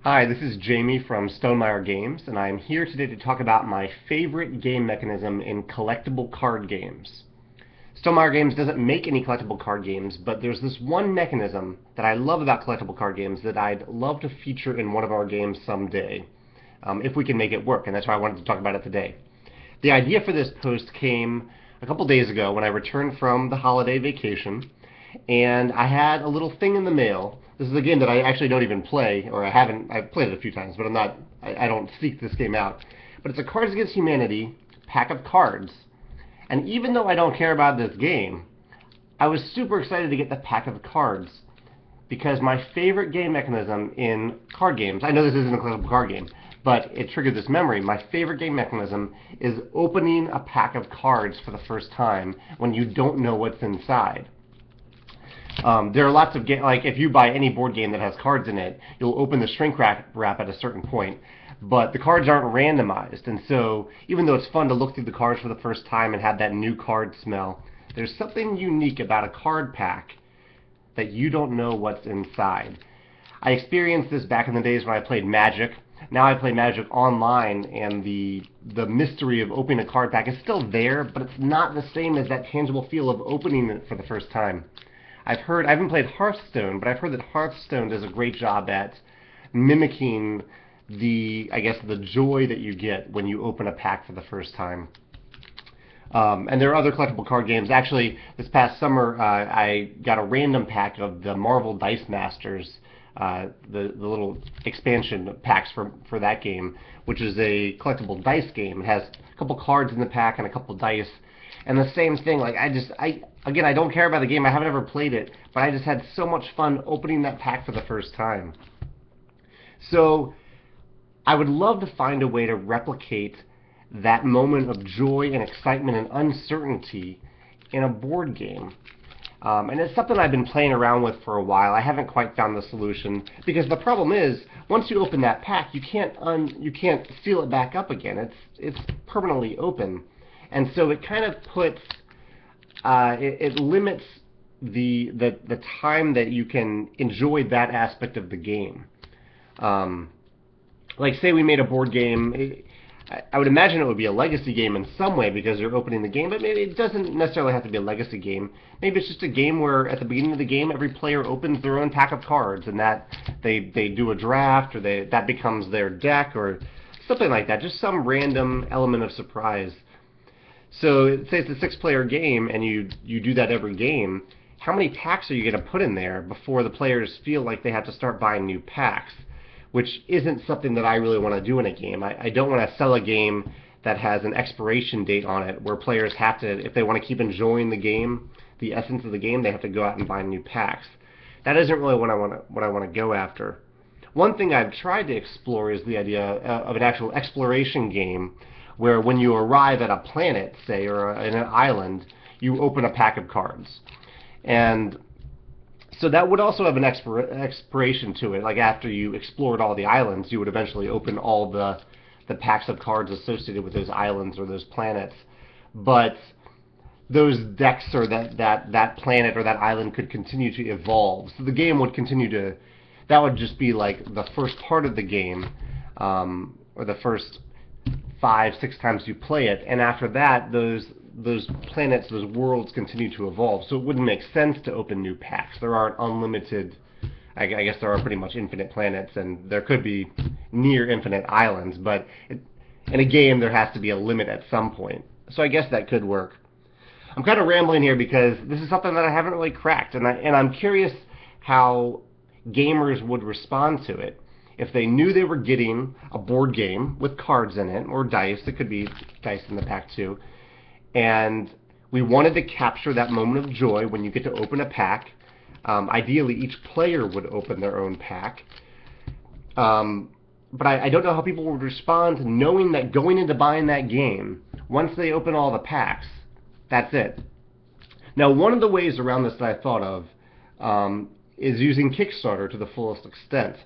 Hi, this is Jamey from Stonemaier Games, and I am here today to talk about my favorite game mechanism in collectible card games. Stonemaier Games doesn't make any collectible card games, but there's this one mechanism that I love about collectible card games that I'd love to feature in one of our games someday, if we can make it work, and that's why I wanted to talk about it today. The idea for this post came a couple days ago when I returned from the holiday vacation, and I had a little thing in the mail. This is a game that I actually don't even play, or I've played it a few times, but I don't seek this game out. But it's a Cards Against Humanity pack of cards. And even though I don't care about this game, I was super excited to get the pack of cards because my favorite game mechanism in card games, I know this isn't a collectible card game, but it triggered this memory. My favorite game mechanism is opening a pack of cards for the first time when you don't know what's inside. There are lots of games, like if you buy any board game that has cards in it, you'll open the shrink wrap at a certain point, but the cards aren't randomized, and so even though it's fun to look through the cards for the first time and have that new card smell, there's something unique about a card pack that you don't know what's inside. I experienced this back in the days when I played Magic. Now I play Magic online, and the mystery of opening a card pack is still there, but it's not the same as that tangible feel of opening it for the first time. I haven't played Hearthstone, but I've heard that Hearthstone does a great job at mimicking I guess, the joy that you get when you open a pack for the first time. And there are other collectible card games. Actually, this past summer, I got a random pack of the Marvel Dice Masters, the little expansion packs for that game, which is a collectible dice game. It has a couple cards in the pack and a couple dice. And the same thing, like again, I don't care about the game, I haven't ever played it, but I just had so much fun opening that pack for the first time. So, I would love to find a way to replicate that moment of joy and excitement and uncertainty in a board game. And it's something I've been playing around with for a while. I haven't quite found the solution, because the problem is, once you open that pack, you can't seal it back up again. It's permanently open. And so it kind of puts, it limits the time that you can enjoy that aspect of the game. Like say we made a board game, I would imagine it would be a legacy game in some way because you're opening the game, but maybe it doesn't necessarily have to be a legacy game. Maybe it's just a game where at the beginning of the game every player opens their own pack of cards, and that they do a draft, or that becomes their deck, or something like that. Just some random element of surprise. So say it's a 6-player game and you do that every game. How many packs are you going to put in there before the players feel like they have to start buying new packs? Which isn't something that I really want to do in a game. I don't want to sell a game that has an expiration date on it, where players have to, if they want to keep enjoying the game, the essence of the game, they have to go out and buy new packs. That isn't really what I want to go after. One thing I've tried to explore is the idea of an actual exploration game, where when you arrive at a planet, say, or in an island, you open a pack of cards. And so that would also have an expiration to it. Like after you explored all the islands, you would eventually open all the packs of cards associated with those islands or those planets. But those decks or that planet or that island could continue to evolve. So the game would continue to, that would just be like the first part of the game, or the first 5-6 times you play it, and after that those planets, those worlds continue to evolve. So it wouldn't make sense to open new packs. There aren't unlimited, I guess there are pretty much infinite planets, and there could be near infinite islands, but in a game there has to be a limit at some point. So I guess that could work. I'm kind of rambling here because this is something that I haven't really cracked, and I'm curious how gamers would respond to it. If they knew they were getting a board game with cards in it, or dice, it could be dice in the pack too, and we wanted to capture that moment of joy when you get to open a pack. Ideally, each player would open their own pack. But I don't know how people would respond knowing that going into buying that game, once they open all the packs, that's it. Now, one of the ways around this that I thought of is using Kickstarter to the fullest extent.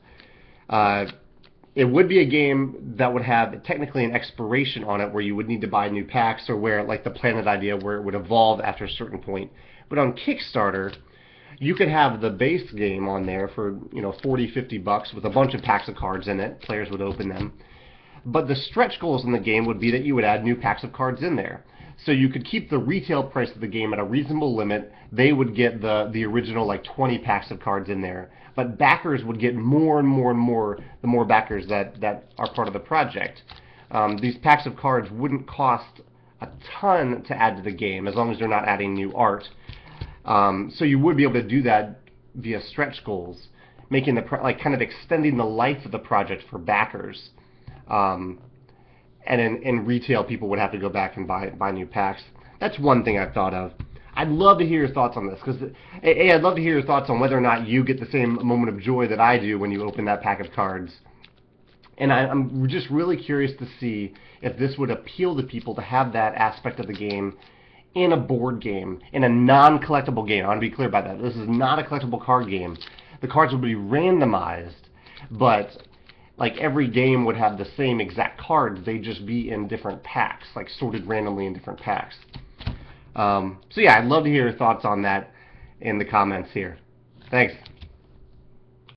It would be a game that would have technically an expiration on it where you would need to buy new packs, or where, like the planet idea, where it would evolve after a certain point. But on Kickstarter, You could have the base game on there for, you know, 40, 50 bucks with a bunch of packs of cards in it. Players would open them. But the stretch goals in the game would be that you would add new packs of cards in there. So you could keep the retail price of the game at a reasonable limit. They would get the original like 20 packs of cards in there. But backers would get more and more and more the more backers that are part of the project. These packs of cards wouldn't cost a ton to add to the game as long as they're not adding new art. So you would be able to do that via stretch goals, making the like kind of extending the life of the project for backers. And in retail, people would have to go back and buy new packs. That's one thing I've thought of. I'd love to hear your thoughts on this, because I'd love to hear your thoughts on whether or not you get the same moment of joy that I do when you open that pack of cards. And I'm just really curious to see if this would appeal to people to have that aspect of the game in a board game, in a non-collectible game. I want to be clear about that. This is not a collectible card game. The cards would be randomized, but like every game would have the same exact cards. They'd just be in different packs, like sorted randomly in different packs. So yeah, I'd love to hear your thoughts on that in the comments here. Thanks.